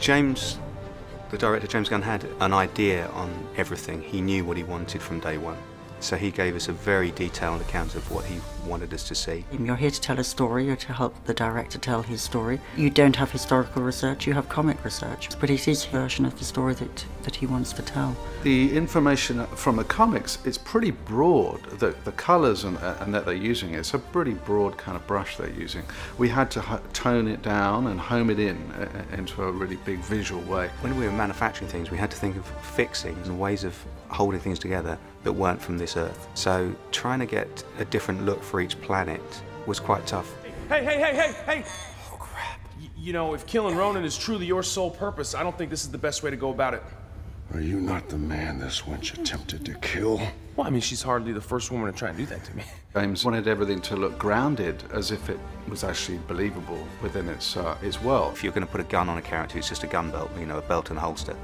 James, the director, James Gunn, had an idea on everything. He knew what he wanted from day one. So he gave us a very detailed account of what he wanted us to see. You're here to tell a story, or to help the director tell his story. You don't have historical research, you have comic research. But it is his version of the story that he wants to tell. The information from the comics is pretty broad. The colours and that they're using, it's a pretty broad kind of brush they're using. We had to tone it down and home it in into a really big visual way. When we were manufacturing things, we had to think of fixing and ways of holding things together that weren't from this Earth. So trying to get a different look for each planet was quite tough. Hey! Oh, crap. You know, if killing Ronan is truly your sole purpose, I don't think this is the best way to go about it. Are you not the man this wench attempted to kill? Well, I mean, she's hardly the first woman to try and do that to me. James wanted everything to look grounded, as if it was actually believable within its world. If you're going to put a gun on a character, it's just a gun belt, you know, a belt and holster.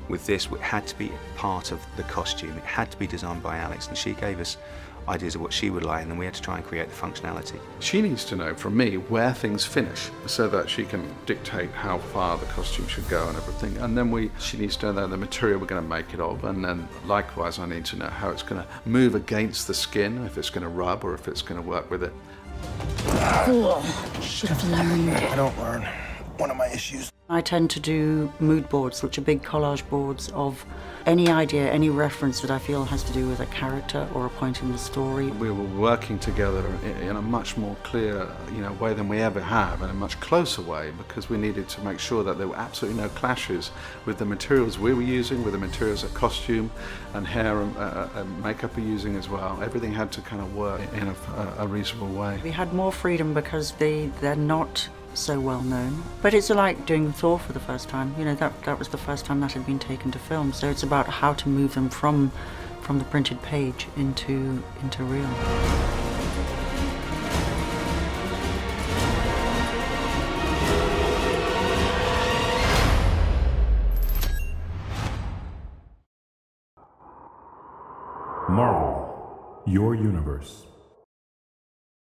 With this, it had to be part of the costume. It had to be designed by Alex, and she gave us ideas of what she would like, and then we had to try and create the functionality. She needs to know from me where things finish, so that she can dictate how far the costume should go and everything. And then she needs to know the material we're going to make it of, and then likewise I need to know how it's going to move against the skin, if it's going to rub or if it's going to work with it. Cool. Should have learned. I don't learn. One of my issues. I tend to do mood boards, which are big collage boards of any idea, any reference that I feel has to do with a character or a point in the story. We were working together in a much more clear, way than we ever have, in a much closer way, because we needed to make sure that there were absolutely no clashes with the materials we were using, with the materials that costume and hair and makeup are using as well. Everything had to kind of work in a reasonable way. We had more freedom because they're not so well known. But it's like doing Thor for the first time. You know, that was the first time that had been taken to film. So it's about how to move them from the printed page into real. Marvel, your universe.